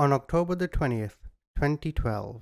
On October the 20th, 2012,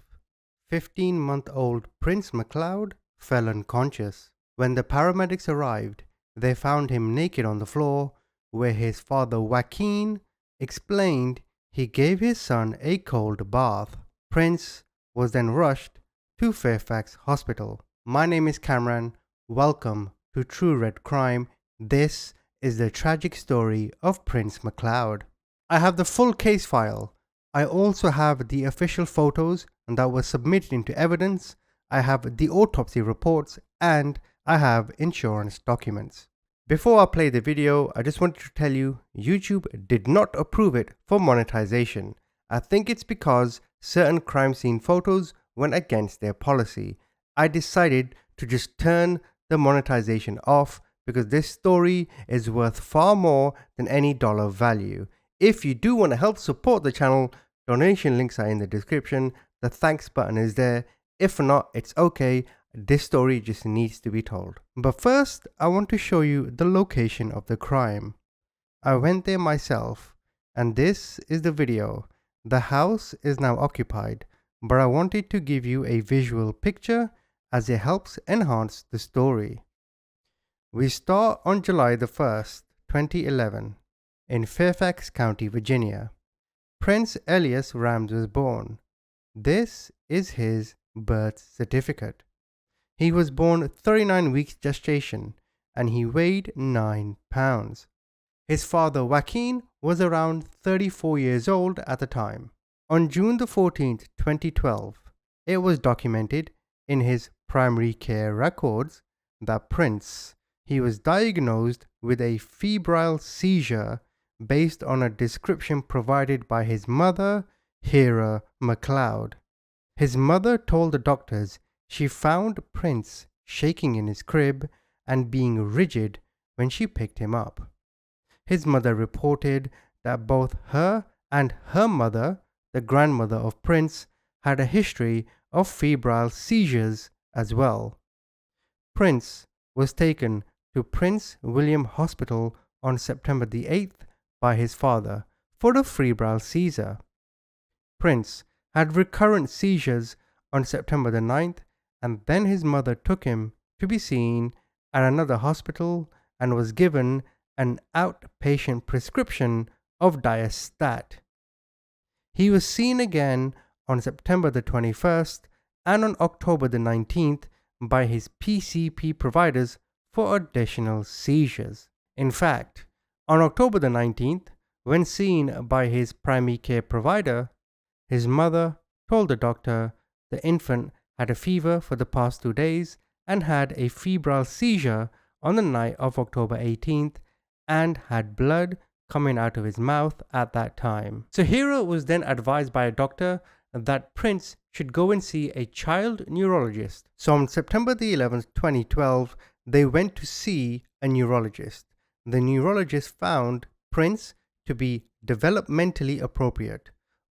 15-month-old Prince MacLeod fell unconscious. When the paramedics arrived, they found him naked on the floor, where his father Joaquin explained he gave his son a cold bath. Prince was then rushed to Fairfax Hospital. My name is Cameron. Welcome to Trured Crime. This is the tragic story of Prince MacLeod. I have the full case file. I also have the official photos that were submitted into evidence. I have the autopsy reports and I have insurance documents. Before I play the video, I just wanted to tell you YouTube did not approve it for monetization. I think it's because certain crime scene photos went against their policy. I decided to just turn the monetization off because this story is worth far more than any dollar value. If you do want to help support the channel, donation links are in the description. The thanks button is there. If not, it's okay. This story just needs to be told. But first, I want to show you the location of the crime. I went there myself, and this is the video. The house is now occupied, but I wanted to give you a visual picture as it helps enhance the story. We start on July the 1st, 2011. In Fairfax County, Virginia. Prince Elias Rams was born. This is his birth certificate. He was born 39 weeks gestation and he weighed 9 pounds. His father Joaquin was around 34 years old at the time. On June the 14th, 2012, it was documented in his primary care records that he was diagnosed with a febrile seizure based on a description provided by his mother, Hera MacLeod. His mother told the doctors she found Prince shaking in his crib and being rigid when she picked him up. His mother reported that both her and her mother, the grandmother of Prince, had a history of febrile seizures as well. Prince was taken to Prince William Hospital on September the 8th by his father for a febrile seizure. Prince had recurrent seizures on September the 9th, and then his mother took him to be seen at another hospital and was given an outpatient prescription of Diastat. He was seen again on September the 21st and on October the 19th by his PCP providers for additional seizures. In fact, on October the 19th, when seen by his primary care provider, his mother told the doctor the infant had a fever for the past 2 days and had a febrile seizure on the night of October 18th and had blood coming out of his mouth at that time. So Hera was then advised by a doctor that Prince should go and see a child neurologist. So on September the 11th, 2012, they went to see a neurologist. The neurologist found Prince to be developmentally appropriate.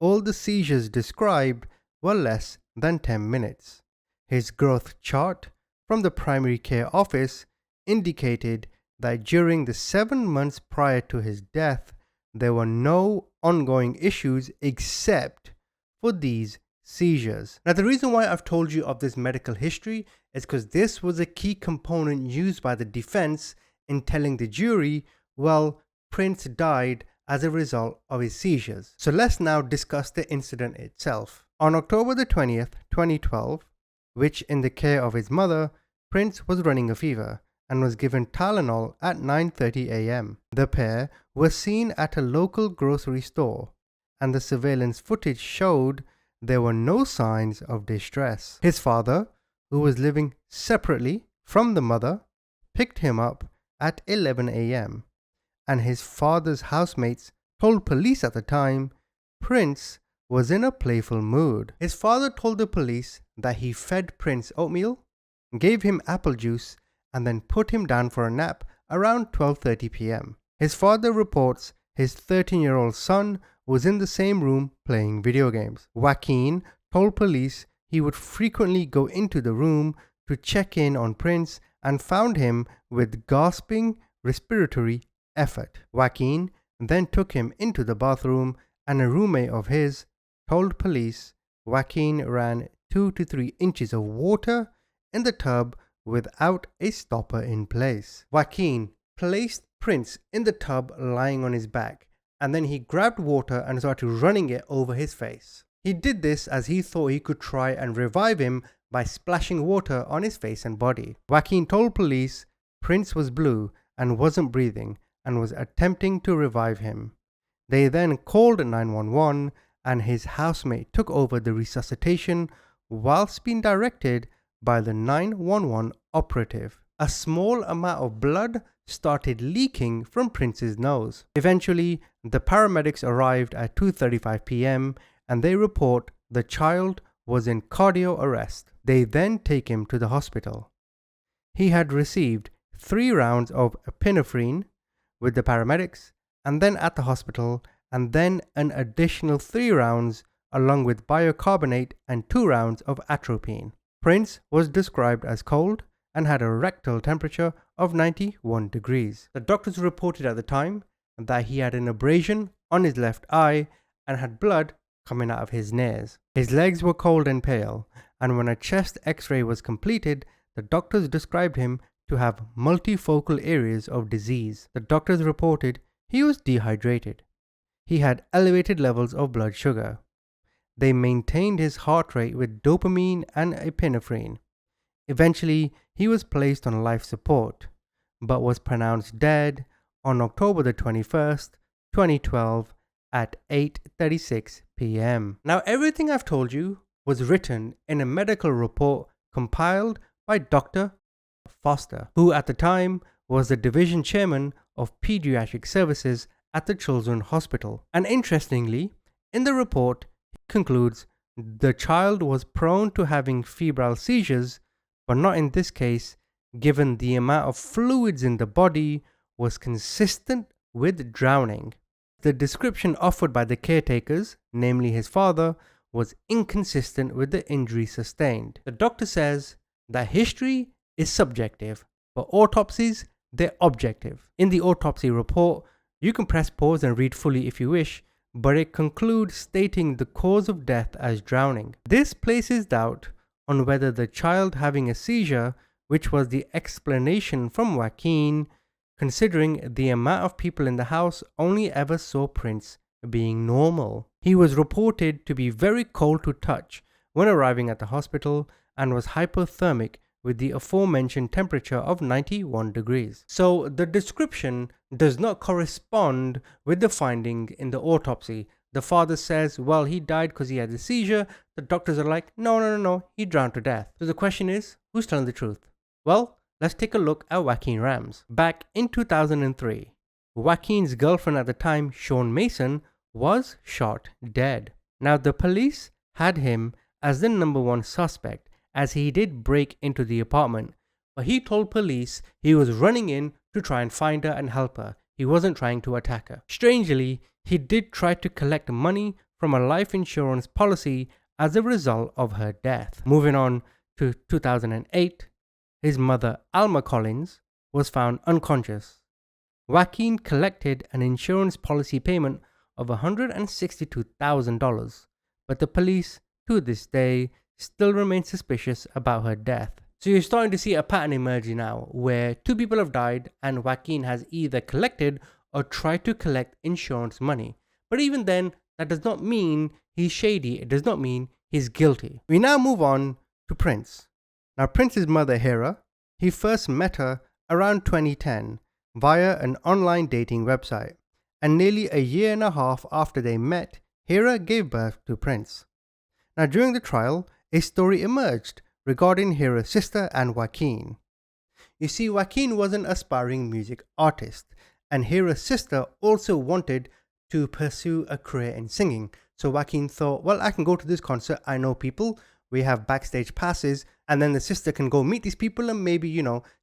All the seizures described were less than 10 minutes. His growth chart from the primary care office indicated that during the 7 months prior to his death, there were no ongoing issues except for these seizures. Now, the reason why I've told you of this medical history is because this was a key component used by the defense in telling the jury, well, Prince died as a result of his seizures. So let's now discuss the incident itself. On October the 20th, 2012, which in the care of his mother, Prince was running a fever and was given Tylenol at 9:30 a.m. The pair were seen at a local grocery store, and the surveillance footage showed there were no signs of distress. His father, who was living separately from the mother, picked him up at 11 a.m. and his father's housemates told police at the time Prince was in a playful mood. His father told the police that he fed Prince oatmeal, gave him apple juice, and then put him down for a nap around 12:30 p.m. His father reports his 13-year-old son was in the same room playing video games. Joaquin told police he would frequently go into the room to check in on Prince and found him with gasping respiratory effort. Joaquin then took him into the bathroom and a roommate of his told police Joaquin ran 2 to 3 inches of water in the tub without a stopper in place. Joaquin placed Prince in the tub lying on his back, and then he grabbed water and started running it over his face. He did this as he thought he could try and revive him by splashing water on his face and body. Joaquin told police Prince was blue and wasn't breathing and was attempting to revive him. They then called 911 and his housemate took over the resuscitation whilst being directed by the 911 operative. A small amount of blood started leaking from Prince's nose. Eventually, the paramedics arrived at 2:35 p.m. and they report the child was in cardio arrest. They then take him to the hospital. He had received 3 rounds of epinephrine with the paramedics, and then at the hospital, and then an additional 3 rounds along with bicarbonate and 2 rounds of atropine. Prince was described as cold and had a rectal temperature of 91 degrees. The doctors reported at the time that he had an abrasion on his left eye and had blood coming out of his nares. His legs were cold and pale, and when a chest x-ray was completed, the doctors described him to have multifocal areas of disease. The doctors reported he was dehydrated. He had elevated levels of blood sugar. They maintained his heart rate with dopamine and epinephrine. Eventually, he was placed on life support, but was pronounced dead on October the 21st, 2012 at 8:36 p.m. Now, everything I've told you was written in a medical report compiled by Dr. Foster, who at the time was the division chairman of pediatric services at the Children's Hospital. And interestingly, in the report, he concludes the child was prone to having febrile seizures, but not in this case, given the amount of fluids in the body was consistent with drowning. The description offered by the caretakers, namely his father, was inconsistent with the injury sustained. The doctor says that history is subjective, but autopsies, they're objective. In the autopsy report, you can press pause and read fully if you wish, but it concludes stating the cause of death as drowning. This places doubt on whether the child having a seizure, which was the explanation from Joaquin, considering the amount of people in the house only ever saw Prince being normal. He was reported to be very cold to touch when arriving at the hospital and was hypothermic with the aforementioned temperature of 91 degrees. So the description does not correspond with the finding in the autopsy. The father says, well, he died because he had a seizure. The doctors are like, no, he drowned to death. So the question is, who's telling the truth? Well, let's take a look at Joaquin Rams. Back in 2003, Joaquin's girlfriend at the time, Sean Mason, was shot dead. Now, the police had him as the number 1 suspect, as he did break into the apartment, but he told police he was running in to try and find her and help her. He wasn't trying to attack her. Strangely, he did try to collect money from a life insurance policy as a result of her death. Moving on to 2008, his mother, Alma Collins, was found unconscious. Joaquin collected an insurance policy payment of $162,000, but the police, to this day, still remain suspicious about her death. So you're starting to see a pattern emerge now, where 2 people have died and Joaquin has either collected or tried to collect insurance money. But even then, that does not mean he's shady. It does not mean he's guilty. We now move on to Prince. Now, Prince's mother, Hera, he first met her around 2010 via an online dating website, and nearly a year and a half after they met, Hera gave birth to Prince. Now, during the trial, a story emerged regarding Hera's sister and Joaquin. You see, Joaquin was an aspiring music artist, and Hera's sister also wanted to pursue a career in singing. So Joaquin thought, well, I can go to this concert, I know people, we have backstage passes, and then the sister can go meet these people and maybe,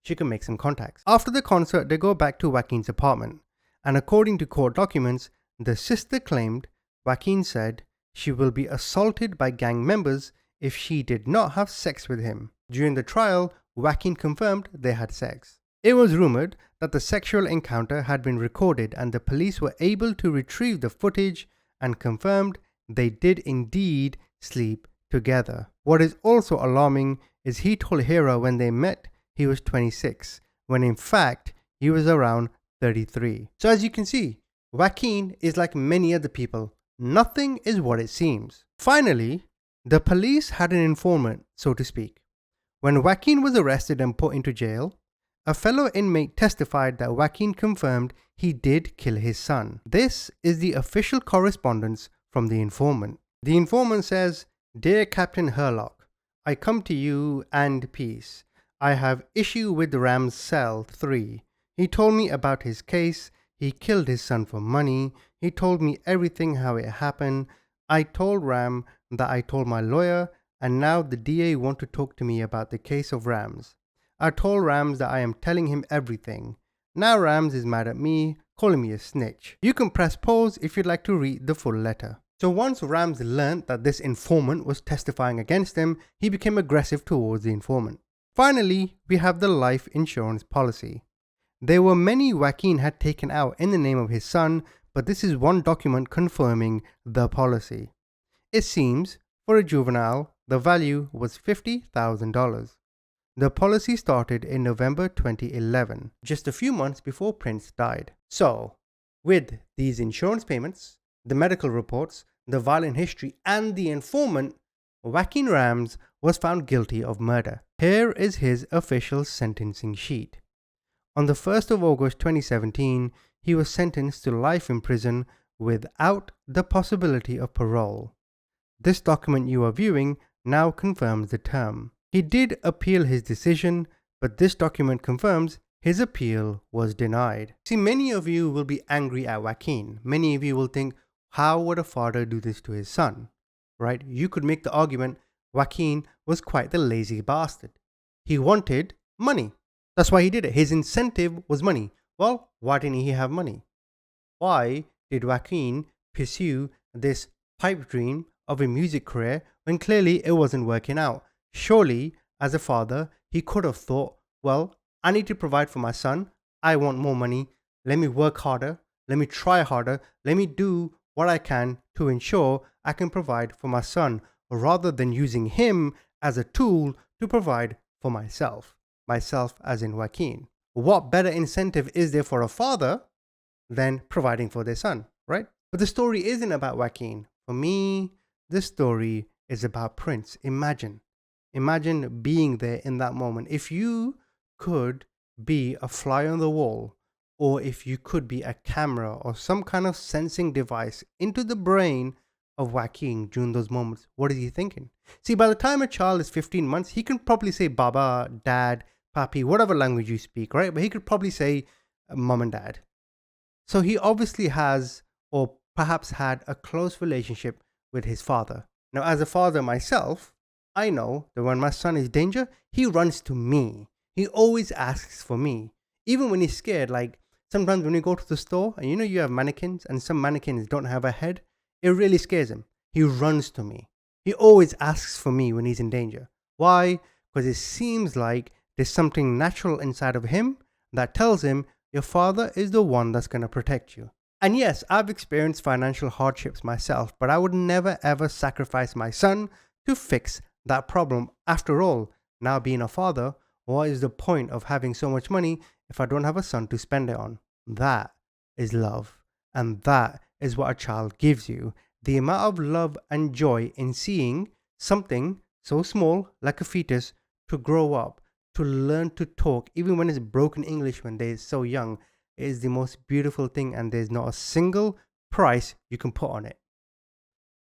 she can make some contacts. After the concert, they go back to Joaquin's apartment, and according to court documents, the sister claimed Joaquin said she will be assaulted by gang members if she did not have sex with him. During the trial, Joaquin confirmed they had sex. It was rumored that the sexual encounter had been recorded and the police were able to retrieve the footage and confirmed they did indeed sleep together. What is also alarming is he told Hera when they met he was 26, when in fact he was around 33. So as you can see, Joaquin is like many other people. Nothing is what it seems. Finally, the police had an informant, so to speak. When Joaquin was arrested and put into jail, a fellow inmate testified that Joaquin confirmed he did kill his son. This is the official correspondence from the informant. The informant says, "Dear Captain Herlock, I come to you and peace. I have issue with Ram's cell 3. He told me about his case. He killed his son for money. He told me everything how it happened. I told Ram that I told my lawyer, and now the DA want to talk to me about the case of Rams. I told Rams that I am telling him everything. Now Rams is mad at me, calling me a snitch." You can press pause if you'd like to read the full letter. So once Rams learnt that this informant was testifying against him, he became aggressive towards the informant. Finally, we have the life insurance policy. There were many Joaquin had taken out in the name of his son, but this is one document confirming the policy. It seems, for a juvenile, the value was $50,000. The policy started in November 2011, just a few months before Prince died. So, with these insurance payments, the medical reports, the violent history, and the informant, Joaquin Rams was found guilty of murder. Here is his official sentencing sheet. On the 1st of August 2017, he was sentenced to life in prison without the possibility of parole. This document you are viewing now confirms the term. He did appeal his decision, but this document confirms his appeal was denied. See, many of you will be angry at Joaquin. Many of you will think, how would a father do this to his son? Right? You could make the argument Joaquin was quite the lazy bastard. He wanted money. That's why he did it. His incentive was money. Well, why didn't he have money? Why did Joaquin pursue this pipe dream of a music career when clearly it wasn't working out? Surely, as a father, he could have thought, well, I need to provide for my son. I want more money. Let me work harder. Let me try harder. Let me do what I can to ensure I can provide for my son, rather than using him as a tool to provide for myself. Myself as in Joaquin. What better incentive is there for a father than providing for their son, right? But the story isn't about Joaquin. For me, this story is about Prince. Imagine being there in that moment. If you could be a fly on the wall, or if you could be a camera or some kind of sensing device into the brain of Joaquin during those moments, what is he thinking? See, by the time a child is 15 months, he can probably say Baba, Dad, Papi, whatever language you speak, right? But he could probably say Mom and Dad. So he obviously has, or perhaps had, a close relationship with his father. Now, as a father myself, I know that when my son is in danger, he runs to me. He always asks for me. Even when he's scared, like sometimes when you go to the store and you have mannequins and some mannequins don't have a head, it really scares him. He runs to me. He always asks for me when he's in danger. Why? Because it seems like there's something natural inside of him that tells him your father is the one that's going to protect you. And yes, I've experienced financial hardships myself, but I would never ever sacrifice my son to fix that problem. After all, now being a father, what is the point of having so much money if I don't have a son to spend it on? That is love. And that is what a child gives you. The amount of love and joy in seeing something so small like a fetus to grow up, to learn to talk, even when it's broken English when they're so young, is the most beautiful thing, and there's not a single price you can put on it.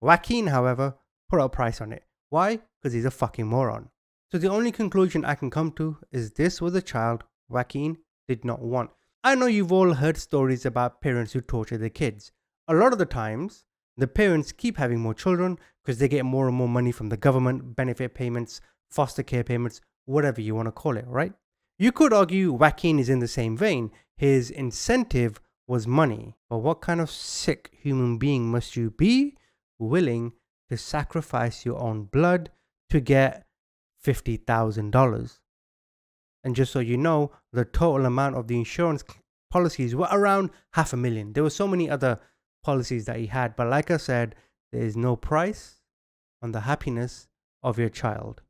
Joaquin, however, put a price on it. Why? Because he's a fucking moron. So the only conclusion I can come to is this was a child Joaquin did not want. I know you've all heard stories about parents who torture their kids. A lot of the times, the parents keep having more children because they get more and more money from the government, benefit payments, foster care payments, whatever you want to call it, right? You could argue Joaquin is in the same vein. His incentive was money. But what kind of sick human being must you be willing to sacrifice your own blood to get $50,000? And just so you know, the total amount of the insurance policies were around $500,000. There were so many other policies that he had. But like I said, there is no price on the happiness of your child.